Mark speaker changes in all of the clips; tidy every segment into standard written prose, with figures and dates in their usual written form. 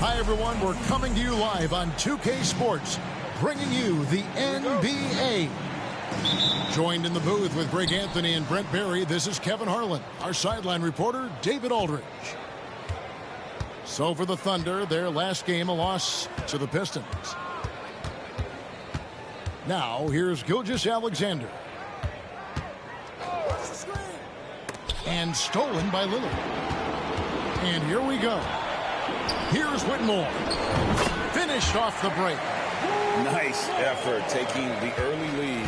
Speaker 1: Hi, everyone. We're coming to you live on 2K Sports, bringing you the NBA. Joined in the booth with Greg Anthony and Brent Barry, this is Kevin Harlan. Our sideline reporter, David Aldridge. So for the Thunder, their last game, a loss to the Pistons. Now, here's Gilgeous-Alexander. And stolen by Lillard. And here we go. Here's Whitmore. Finished off the break.
Speaker 2: Nice effort taking the early lead.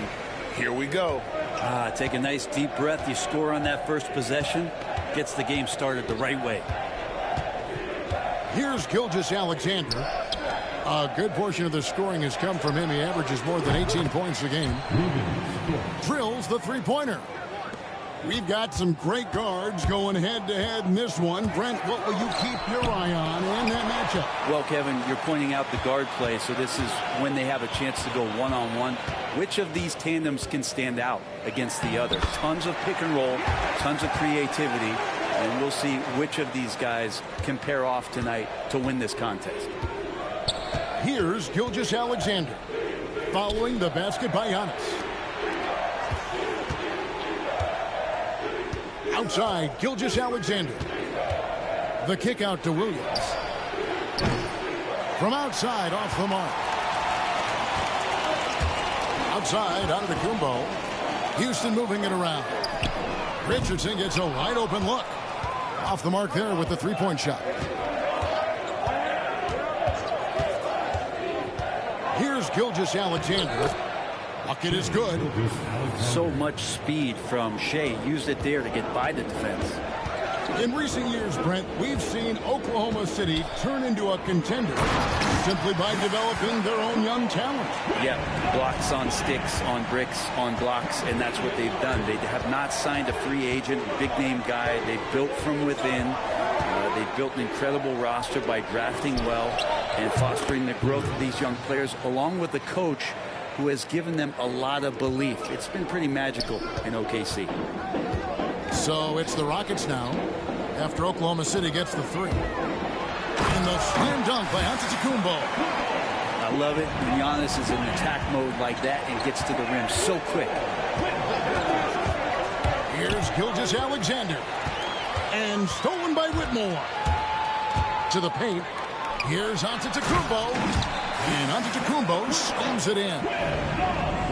Speaker 2: Here we go.
Speaker 3: Take a nice deep breath. You score on that first possession. Gets the game started the right way.
Speaker 1: Here's Gilgeous-Alexander. A good portion of the scoring has come from him. He averages more than 18 points a game. Drills the three-pointer. We've got some great guards going head-to-head in this one. Brent, what will you keep your eye on in that matchup?
Speaker 3: Well, Kevin, you're pointing out the guard play, so this is when they have a chance to go one-on-one. Which of these tandems can stand out against the other? Tons of pick and roll, tons of creativity, and we'll see which of these guys can pair off tonight to win this contest.
Speaker 1: Here's Gilgeous-Alexander, following the basket by Giannis. Outside, Gilgeous-Alexander. The kick out to Williams. From outside, off the mark. Outside, Antetokounmpo. Houston moving it around. Richardson gets a wide open look. Off the mark there with the three-point shot. Here's Gilgeous-Alexander. Bucket is good.
Speaker 3: So much speed from Shea. Used it there to get by the defense.
Speaker 1: In recent years, Brent, we've seen Oklahoma City turn into a contender simply by developing their own young talent.
Speaker 3: Yeah, blocks on sticks, on bricks, on blocks, and that's what they've done. They have not signed a free agent, big-name guy. They've built from within. They've built an incredible roster by drafting well and fostering the growth of these young players, along with the coach who has given them a lot of belief. It's been pretty magical in OKC.
Speaker 1: So it's the Rockets now, after Oklahoma City gets the three. And the slam dunk by Antetokounmpo.
Speaker 3: I love it when Giannis is in attack mode like that and gets to the rim so quick.
Speaker 1: Here's Gilgeous-Alexander. And stolen by Whitmore. To the paint. Here's Antetokounmpo. And Antetokounmpo slams it in.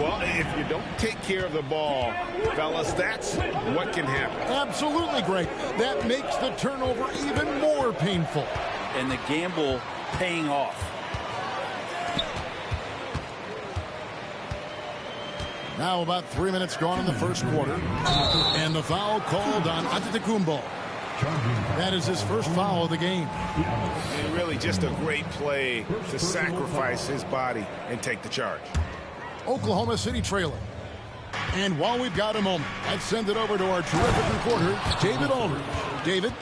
Speaker 2: Well, if you don't take care of the ball, fellas, that's what can happen.
Speaker 1: Absolutely, Greg. That makes the turnover even more painful.
Speaker 3: And the gamble paying off.
Speaker 1: Now about 3 minutes gone in the first quarter. And the foul called on Antetokounmpo. That is his first foul of the game.
Speaker 2: And really just a great play to sacrifice his body and take the charge.
Speaker 1: Oklahoma City trailing. And while we've got a moment, let's send it over to our terrific reporter, David Aldridge. David?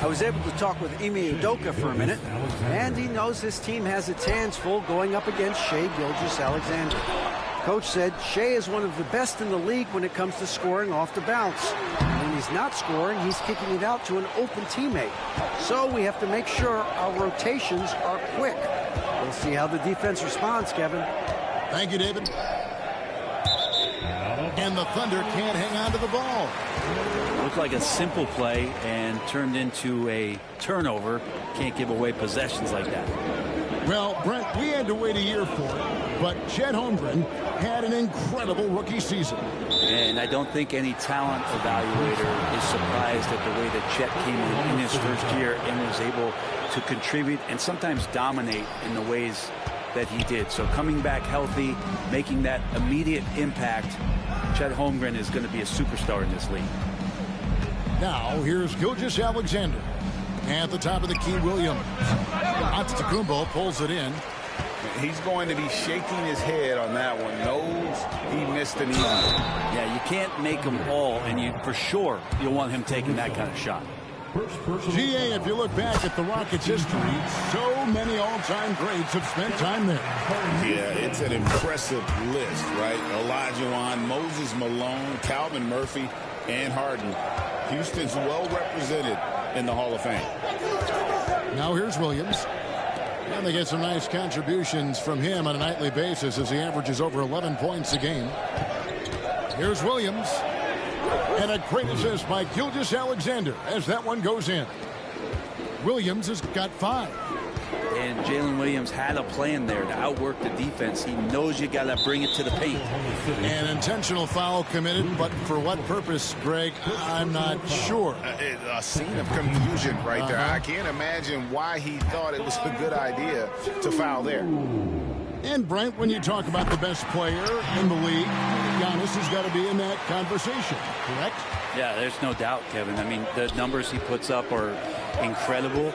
Speaker 4: I was able to talk with Ime Udoka for a minute, and he knows his team has its hands full going up against Shai Gilgeous-Alexander. Coach said Shai is one of the best in the league when it comes to scoring off the bounce. When he's not scoring, he's kicking it out to an open teammate. So we have to make sure our rotations are quick. We'll see how the defense responds, Kevin.
Speaker 1: Thank you, David. And the Thunder can't hang on to the ball.
Speaker 3: Looked like a simple play and turned into a turnover. Can't give away possessions like that.
Speaker 1: Well, Brent, we had to wait a year for it, but Chet Holmgren had an incredible rookie season.
Speaker 3: And I don't think any talent evaluator is surprised at the way that Chet came in his first year and was able to contribute and sometimes dominate in the ways that he did. So coming back healthy, making that immediate impact, Chet Holmgren is going to be a superstar in this league.
Speaker 1: Now, here's Gilgeous-Alexander. At the top of the key, Williams. Antetokounmpo pulls it in.
Speaker 2: He's going to be shaking his head on that one. Knows he missed an easy.
Speaker 3: Yeah, you can't make them all, and for sure you'll want him taking that kind of shot.
Speaker 1: GA, if you look back at the Rockets' history, so many all-time greats have spent time there.
Speaker 2: Yeah, it's an impressive list, right? Olajuwon, Moses Malone, Calvin Murphy, and Harden. Houston's well represented in the Hall of Fame.
Speaker 1: Now here's Williams. And they get some nice contributions from him on a nightly basis as he averages over 11 points a game. Here's Williams. And a great assist by Gilgeous-Alexander as that one goes in. Williams has got 5.
Speaker 3: And Jalen Williams had a plan there to outwork the defense. He knows you got to bring it to the paint.
Speaker 1: An intentional foul committed, but for what purpose, Greg? I'm not sure.
Speaker 2: A scene of confusion right there. I can't imagine why he thought it was a good idea to foul there.
Speaker 1: And Brent, when you talk about the best player in the league, Giannis has got to be in that conversation, correct?
Speaker 3: Yeah, there's no doubt, Kevin. I mean, the numbers he puts up are incredible.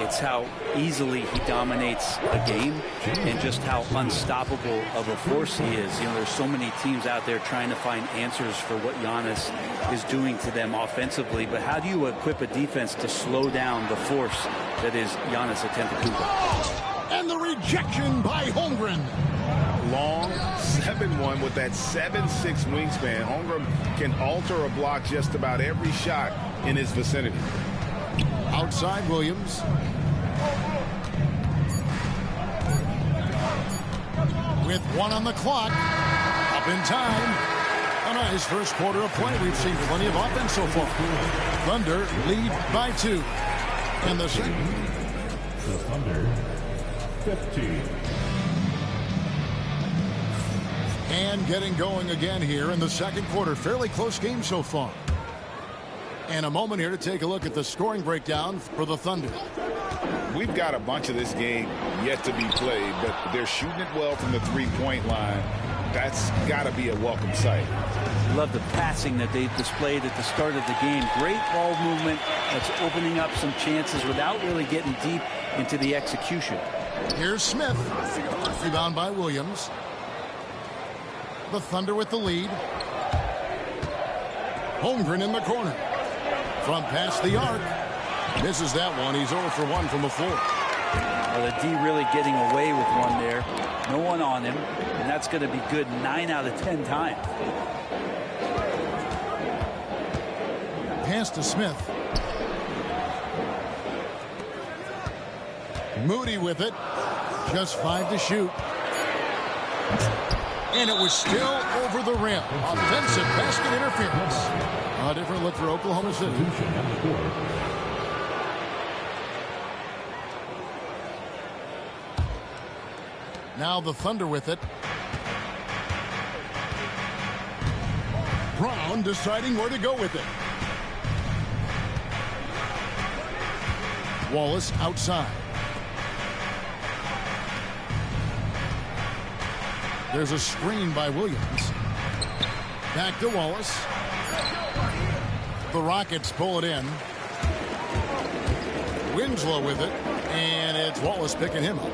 Speaker 3: It's how easily he dominates a game and just how unstoppable of a force he is. You know, there's so many teams out there trying to find answers for what Giannis is doing to them offensively. But how do you equip a defense to slow down the force that is Giannis Antetokounmpo?
Speaker 1: And the rejection by Holmgren.
Speaker 2: Long 7-1 with that 7'6" wingspan. Holmgren can alter a block just about every shot in his vicinity.
Speaker 1: Outside Williams. With 1 on the clock. Up in time. A nice first quarter of play. We've seen plenty of offense so far. Thunder lead by 2. And the second.
Speaker 5: The Thunder 15.
Speaker 1: And getting going again here in the second quarter. Fairly close game so far. And a moment here to take a look at the scoring breakdown for the Thunder.
Speaker 2: We've got a bunch of this game yet to be played, but they're shooting it well from the three-point line. That's got to be a welcome sight.
Speaker 3: Love the passing that they've displayed at the start of the game. Great ball movement that's opening up some chances without really getting deep into the execution.
Speaker 1: Here's Smith. Rebound by Williams. The Thunder with the lead. Holmgren in the corner. From past the arc. Misses that one. He's 0 for 1 from the floor.
Speaker 3: Well, the D really getting away with one there. No one on him. And that's going to be good 9 out of 10 times.
Speaker 1: Pass to Smith. Moody with it. Just 5 to shoot. And it was still over the rim. Offensive basket interference. A different look for Oklahoma City. Now the Thunder with it. Brown deciding where to go with it. Wallace outside. There's a screen by Williams. Back to Wallace. The Rockets pull it in. Winslow with it. And it's Wallace picking him up.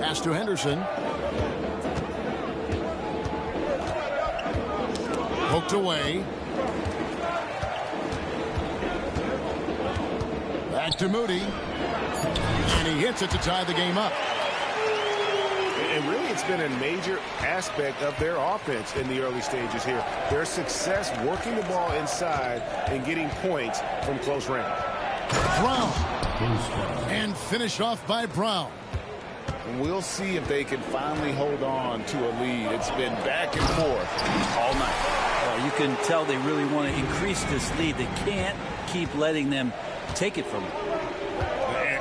Speaker 1: Pass to Henderson. Poked away. Back to Moody. And he hits it to tie the game up.
Speaker 2: And really, it's been a major aspect of their offense in the early stages here. Their success working the ball inside and getting points from close range.
Speaker 1: Brown. And finished off by Brown.
Speaker 2: And we'll see if they can finally hold on to a lead. It's been back and forth all night.
Speaker 3: Well, you can tell they really want to increase this lead. They can't keep letting them take it from them.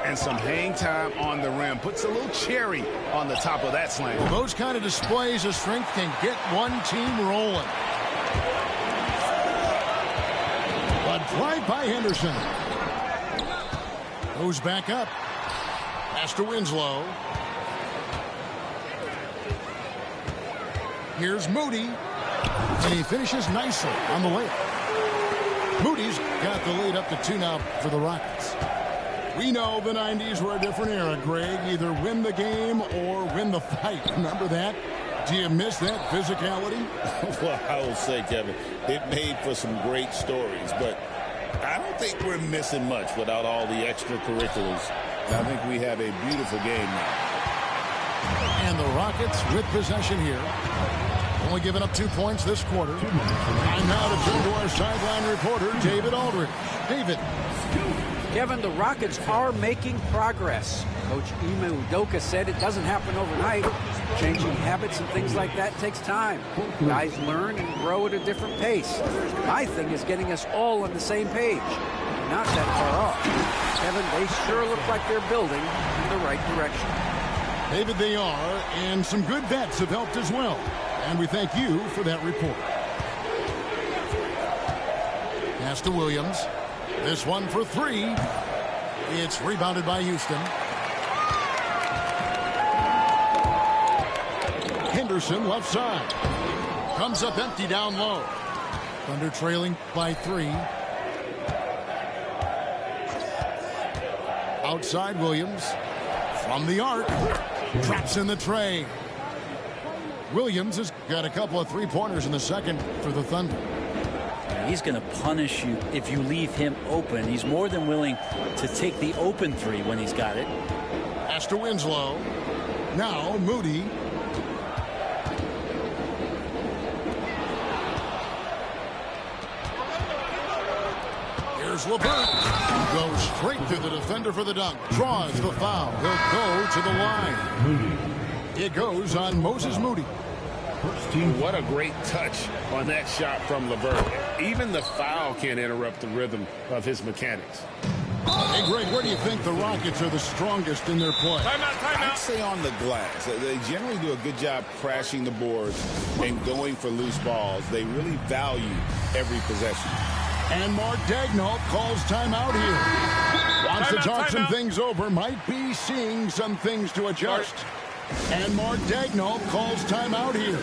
Speaker 2: And some hang time on the rim. Puts a little cherry on the top of that slam.
Speaker 1: Well, those kind of displays of strength can get one team rolling. But drive by Henderson. Goes back up. Pass to Winslow. Here's Moody. And he finishes nicely on the layup. Moody's got the lead up to 2 now for the Rockets. We know the 90s were a different era, Greg. Either win the game or win the fight. Remember that? Do you miss that physicality?
Speaker 2: Well, I will say, Kevin, it made for some great stories, but I don't think we're missing much without all the extracurriculars. I think we have a beautiful game now.
Speaker 1: And the Rockets with possession here. Only giving up 2 points this quarter. And now to turn to our sideline reporter, David Aldridge. David.
Speaker 4: Kevin, the Rockets are making progress. Coach Ime Udoka said it doesn't happen overnight. Changing habits and things like that takes time. Guys learn and grow at a different pace. My thing is getting us all on the same page. Not that far off. Kevin, they sure look like they're building in the right direction.
Speaker 1: David, they are, and some good vets have helped as well. And we thank you for that report. Pass to Williams. This one for three. It's rebounded by Houston. Henderson left side. Comes up empty down low. Thunder trailing by 3. Outside Williams. From the arc. Traps in the tray. Williams has got a couple of three-pointers in the second for the Thunder.
Speaker 3: He's going to punish you if you leave him open. He's more than willing to take the open three when he's got it.
Speaker 1: Pass to Winslow. Now Moody. Here's LeVert. Goes straight through the defender for the dunk. Draws the foul. He'll go to the line. It goes on Moses Moody.
Speaker 2: What a great touch on that shot from LeVert. Even the foul can't interrupt the rhythm of his mechanics.
Speaker 1: Hey, Greg, where do you think the Rockets are the strongest in their play?
Speaker 6: I'd say on the glass. They generally do a good job crashing the boards and going for loose balls. They really value every possession.
Speaker 1: And Mark Daigneault calls timeout here. Wants to talk some things over. Might be seeing some things to adjust. And Mark Daigneault calls timeout here.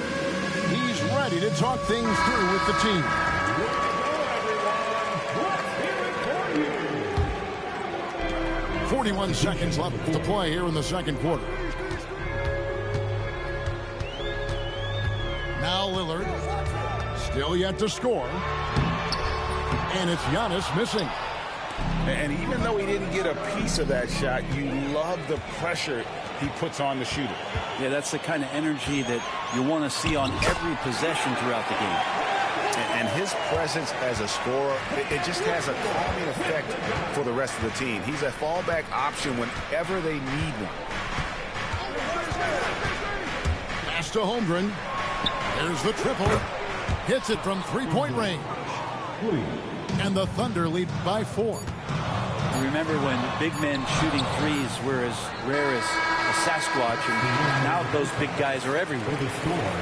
Speaker 1: He's ready to talk things through with the team. 41 seconds left to play here in the second quarter. Now Lillard. Still yet to score. And it's Giannis missing.
Speaker 2: And even though he didn't get a piece of that shot, you love the pressure he puts on the shooter.
Speaker 3: Yeah, that's the kind of energy that you want to see on every possession throughout the game.
Speaker 2: And his presence as a scorer, it just has a calming effect for the rest of the team. He's a fallback option whenever they need one.
Speaker 1: Pass to Holmgren. There's the triple. Hits it from three-point range. And the Thunder lead by 4.
Speaker 3: Remember when big men shooting threes were as rare as a Sasquatch, and now those big guys are everywhere.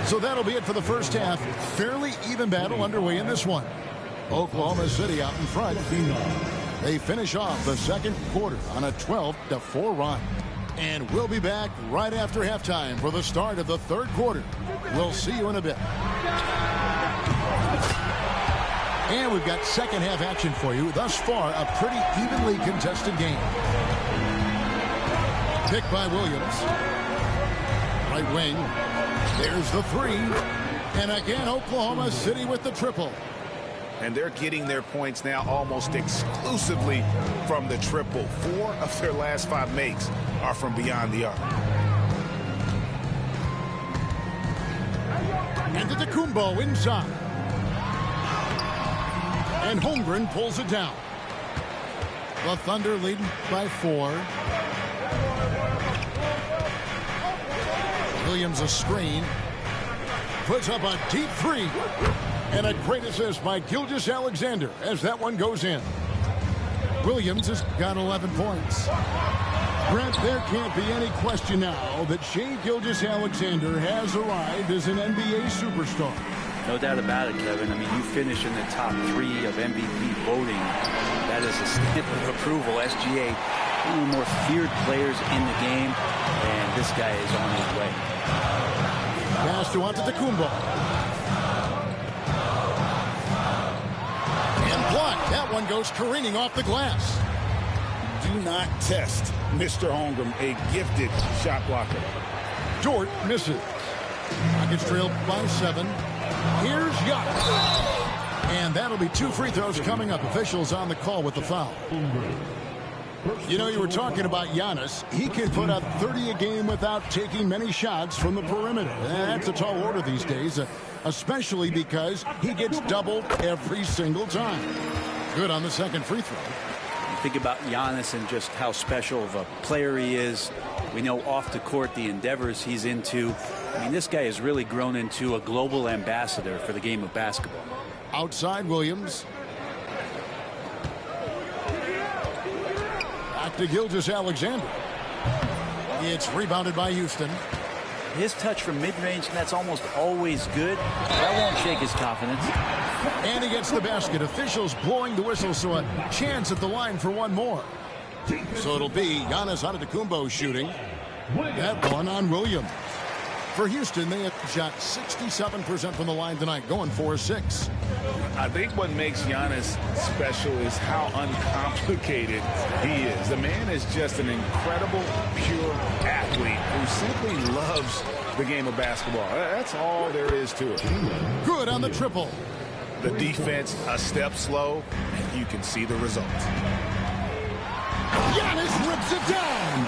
Speaker 1: So that'll be it for the first half. Fairly even battle underway in this one. Oklahoma City out in front. They finish off the second quarter on a 12-4 run. And we'll be back right after halftime for the start of the third quarter. We'll see you in a bit. And we've got second half action for you. Thus far, a pretty evenly contested game. Pick by Williams. Right wing. There's the three. And again, Oklahoma City with the triple.
Speaker 2: And they're getting their points now almost exclusively from the triple. 4 of their last 5 makes are from beyond the arc.
Speaker 1: And Antetokounmpo inside. And Holmgren pulls it down. The Thunder lead by 4. Williams a screen. Puts up a deep 3. And a great assist by Gilgeous-Alexander as that one goes in. Williams has got 11 points. Brent, there can't be any question now that Shai Gilgeous-Alexander has arrived as an NBA superstar.
Speaker 3: No doubt about it, Kevin. I mean, you finish in the top 3 of MVP voting. That is a stamp of approval. SGA, one of the more feared players in the game, and this guy is on his way.
Speaker 1: Pass to Antetokounmpo. And blocked. That one goes careening off the glass.
Speaker 6: Do not test Mr. Holmgren, a gifted shot blocker.
Speaker 1: Dort misses. Rockets trail by 7. Here's Giannis. And that'll be 2 free throws coming up. Officials on the call with the foul. You know, you were talking about Giannis. He can put up 30 a game without taking many shots from the perimeter. That's a tall order these days, especially because he gets doubled every single time. Good on the second free throw.
Speaker 3: Think about Giannis and just how special of a player he is. We know off the court the endeavors he's into. I mean, this guy has really grown into a global ambassador for the game of basketball.
Speaker 1: Outside Williams. Back to Gilgeous-Alexander. It's rebounded by Houston.
Speaker 3: His touch from mid-range, that's almost always good. That won't shake his confidence.
Speaker 1: And he gets the basket. Officials blowing the whistle, so a chance at the line for one more. So it'll be Giannis Antetokounmpo shooting. That one on Williams. For Houston, they have shot 67% from the line tonight, going 4-6.
Speaker 6: I think what makes Giannis special is how uncomplicated he is. The man is just an incredible, pure athlete who simply loves the game of basketball. That's all there is to it.
Speaker 1: Good on the triple.
Speaker 2: The defense a step slow, and you can see the results.
Speaker 1: Giannis rips it down.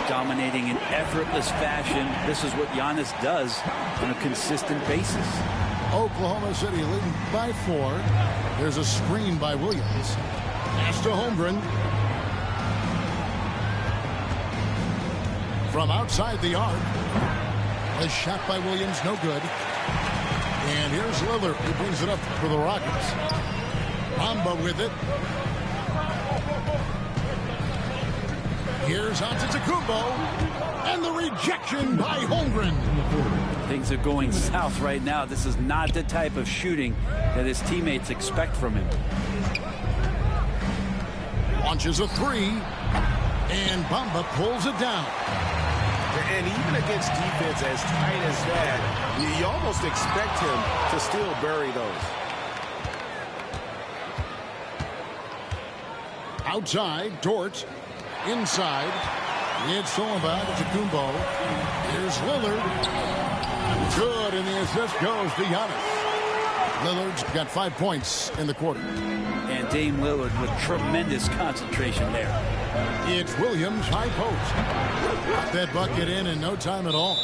Speaker 3: Dominating in effortless fashion. This is what Giannis does on a consistent basis.
Speaker 1: Oklahoma City leading by 4. There's a screen by Williams. Pass to Holmgren. From outside the arc. A shot by Williams, no good. And here's Lillard, who brings it up for the Rockets. Bamba with it. Here's Antetokounmpo, and the rejection by Holmgren.
Speaker 3: Things are going south right now. This is not the type of shooting that his teammates expect from him.
Speaker 1: Launches a 3, and Bamba pulls it down.
Speaker 2: And even against defense as tight as that, you almost expect him to still bury those.
Speaker 1: Outside, Dort. Inside, it's Solomon to Kumbo. Here's Lillard. Good, and the assist goes to Giannis. Lillard's got 5 points in the quarter.
Speaker 3: And Dame Lillard with tremendous concentration there.
Speaker 1: It's Williams, high post. Got that bucket in no time at all.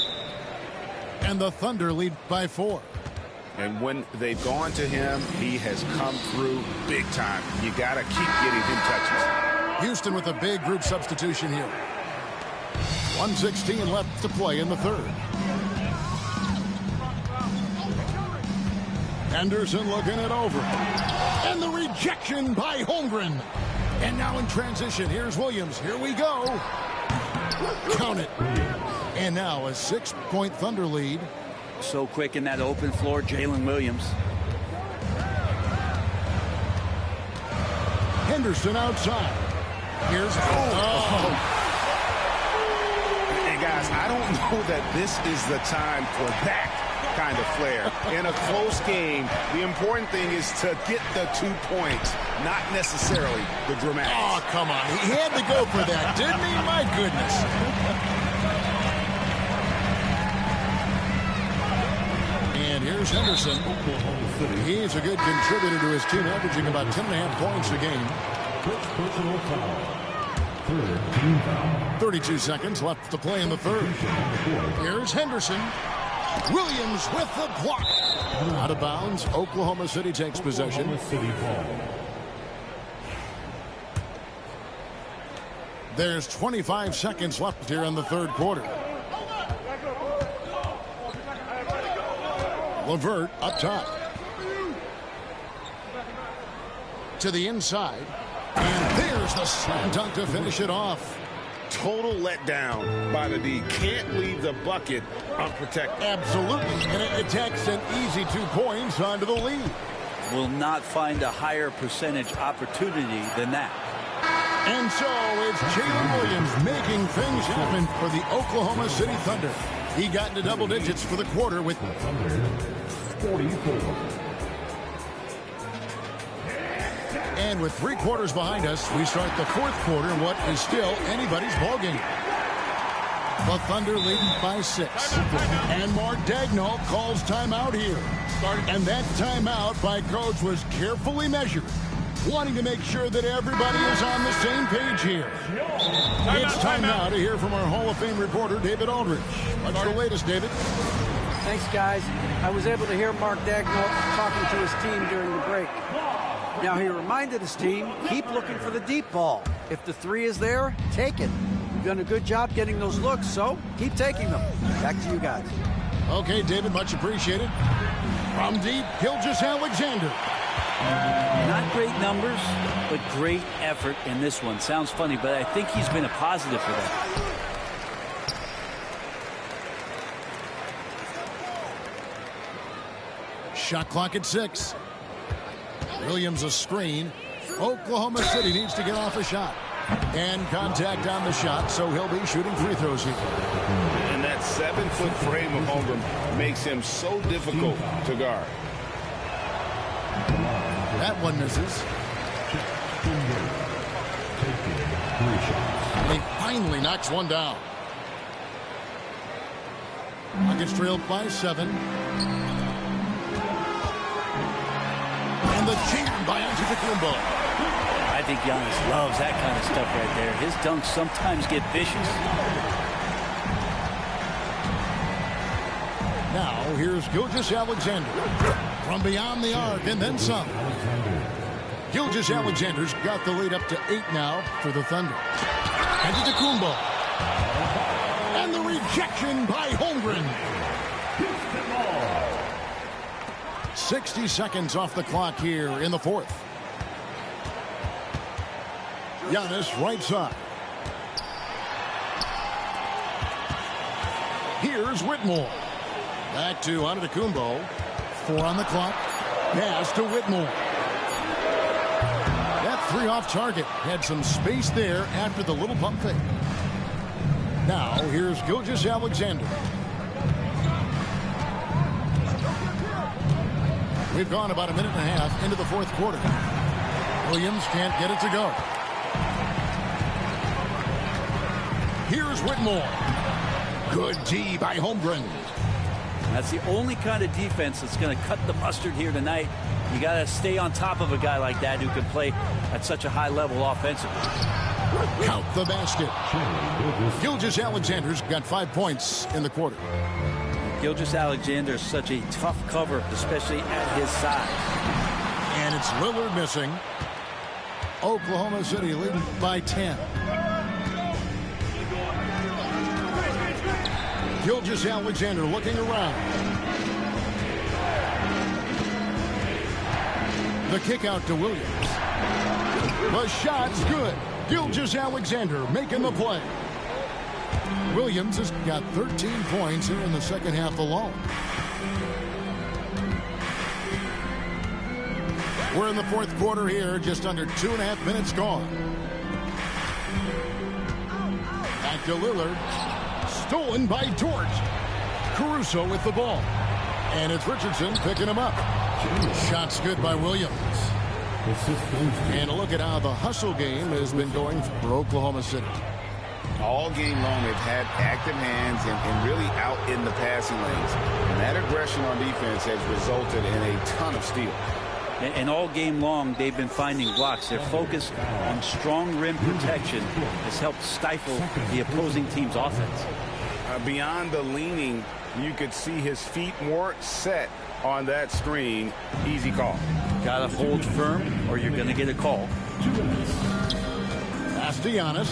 Speaker 1: And the Thunder lead by 4.
Speaker 2: And when they've gone to him, he has come through big time. You got to keep getting him touches.
Speaker 1: Houston with a big group substitution here. 1:16 left to play in the third. Henderson looking it over. And the rejection by Holmgren. And now in transition, here's Williams. Here we go. Count it. And now a 6-point Thunder lead.
Speaker 3: So quick in that open floor, Jalen Williams.
Speaker 1: Henderson outside. Here's
Speaker 2: And guys, I don't know that this is the time for that kind of flair. In a close game, the important thing is to get the 2 points, not necessarily the dramatics.
Speaker 1: Oh, come on. He had to go for that, didn't he? My goodness. And here's Henderson. He's a good contributor to his team, averaging about 10.5 points a game. 32 seconds left to play in the third. Here's Henderson. Williams with the block. Out of bounds. Oklahoma City takes possession. There's 25 seconds left here in the third quarter. LeVert up top. To the inside. And there's the slam dunk to finish it off.
Speaker 2: Total letdown by the D. Can't leave the bucket unprotected.
Speaker 1: Absolutely. And it takes an easy 2 points onto the lead.
Speaker 3: Will not find a higher percentage opportunity than that.
Speaker 1: And so it's Jalen Williams making things happen for the Oklahoma City Thunder. He got into double digits for the quarter with
Speaker 5: 44.
Speaker 1: And with 3 quarters behind us, we start the fourth quarter in what is still anybody's ballgame. The Thunder leading by 6. And Mark Daigneault calls timeout here. And that timeout by Coach was carefully measured, wanting to make sure that everybody is on the same page here. It's time now to hear from our Hall of Fame reporter, David Aldridge. What's the latest, David?
Speaker 4: Thanks, guys. I was able to hear Mark Daigneault talking to his team during the break. Now he reminded his team, keep looking for the deep ball. If the three is there, take it. You've done a good job getting those looks, so keep taking them. Back to you guys.
Speaker 1: Okay, David, much appreciated. From deep, Gilgeous-Alexander.
Speaker 3: Not great numbers, but great effort in this one. Sounds funny, but I think he's been a positive for that.
Speaker 1: Shot clock at 6. Williams a screen. Oklahoma City needs to get off a shot. And contact on the shot, so he'll be shooting free throws here.
Speaker 2: And that 7-foot frame of Holmgren makes him so difficult to guard.
Speaker 1: That one misses. He finally knocks one down. Nuggets trailed by 7. And the jam by Antetokounmpo.
Speaker 3: I think Giannis loves that kind of stuff right there. His dunks sometimes get vicious.
Speaker 1: Now here's Gilgeous-Alexander from beyond the arc and then some. Gilgeous-Alexander's got the lead up to 8 now for the Thunder. Antetokounmpo. And the rejection by Holmgren. 60 seconds off the clock here in the fourth. Giannis right side. Here's Whitmore. Back to Antetokounmpo. 4 on the clock. Pass to Whitmore. That 3 off target. Had some space there after the little pump fake. Now here's Gilgeous-Alexander. We've gone about a minute and a half into the fourth quarter. Williams can't get it to go. Here's Whitmore. Good D by Holmgren.
Speaker 3: That's the only kind of defense that's going to cut the mustard here tonight. You got to stay on top of a guy like that who can play at such a high level offensively.
Speaker 1: Count the basket. Gilgeous-Alexander's got 5 points in the quarter.
Speaker 3: Gilgeous-Alexander is such a tough cover, especially at his size.
Speaker 1: And it's Lillard missing. Oklahoma City leading by 10. Gilgeous-Alexander looking around. The kick out to Williams. The shot's good. Gilgeous-Alexander making the play. Williams has got 13 points here in the second half alone. We're in the fourth quarter here, just under 2.5 minutes gone. Back to Lillard. Stolen by George. Caruso with the ball. And it's Richardson picking him up. Shot's good by Williams. And look at how the hustle game has been going for Oklahoma City.
Speaker 2: All game long, they've had active hands and really out in the passing lanes. And that aggression on defense has resulted in a ton of steals.
Speaker 3: And all game long, they've been finding blocks. Their focus on strong rim protection has helped stifle the opposing team's offense.
Speaker 2: Beyond the leaning, you could see his feet more set on that screen. Easy call.
Speaker 3: Got to hold firm or you're going to get a call.
Speaker 1: Pass to Giannis.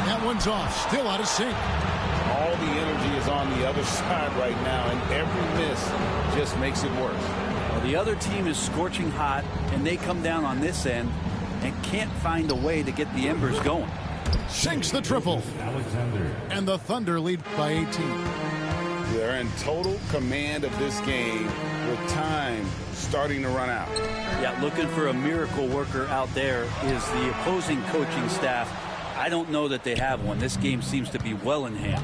Speaker 1: That one's off. Still out of sync.
Speaker 2: All the energy is on the other side right now, and every miss just makes it worse.
Speaker 3: Well, the other team is scorching hot, and they come down on this end and can't find a way to get the embers going.
Speaker 1: Sinks the triple. And the Thunder lead by 18.
Speaker 2: They're in total command of this game with time starting to run out.
Speaker 3: Yeah, looking for a miracle worker out there is the opposing coaching staff. I don't know that they have one. This game seems to be well in hand.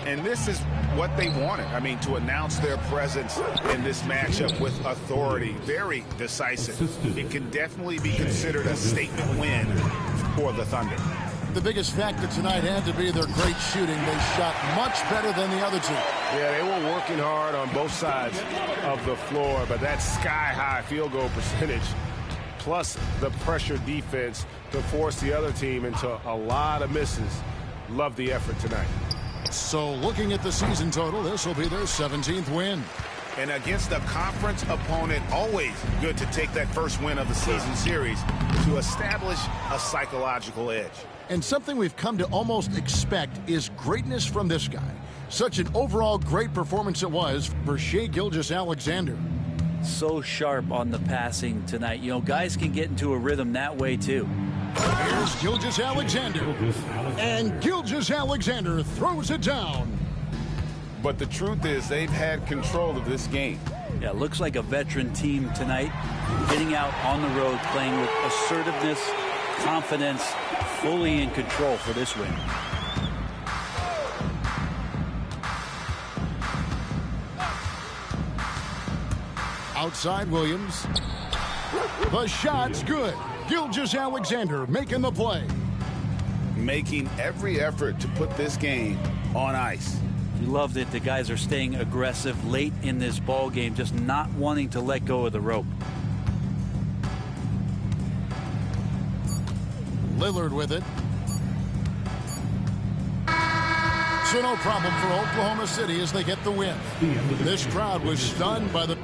Speaker 2: And this is what they wanted. I mean, to announce their presence in this matchup with authority. Very decisive. It can definitely be considered a statement win for the Thunder.
Speaker 1: The biggest factor tonight had to be their great shooting. They shot much better than the other two.
Speaker 2: Yeah, they were working hard on both sides of the floor, but that sky-high field goal percentage plus the pressure defense to force the other team into a lot of misses. Love the effort tonight.
Speaker 1: So looking at the season total, this will be their 17th win.
Speaker 2: And against a conference opponent, always good to take that first win of the season series to establish a psychological edge.
Speaker 1: And something we've come to almost expect is greatness from this guy. Such an overall great performance it was for Shai Gilgeous-Alexander.
Speaker 3: So sharp on the passing tonight. You know, guys can get into a rhythm that way too.
Speaker 1: Here's Gilgeous-Alexander. And Gilgeous-Alexander throws it down.
Speaker 2: But the truth is they've had control of this game.
Speaker 3: Yeah, looks like a veteran team tonight. Getting out on the road, playing with assertiveness, confidence, fully in control for this win.
Speaker 1: Outside Williams. The shot's good. Gilgeous-Alexander making the play.
Speaker 2: Making every effort to put this game on ice.
Speaker 3: You love that the guys are staying aggressive late in this ball game, just not wanting to let go of the rope.
Speaker 1: Lillard with it. So no problem for Oklahoma City as they get the win. This crowd was stunned by the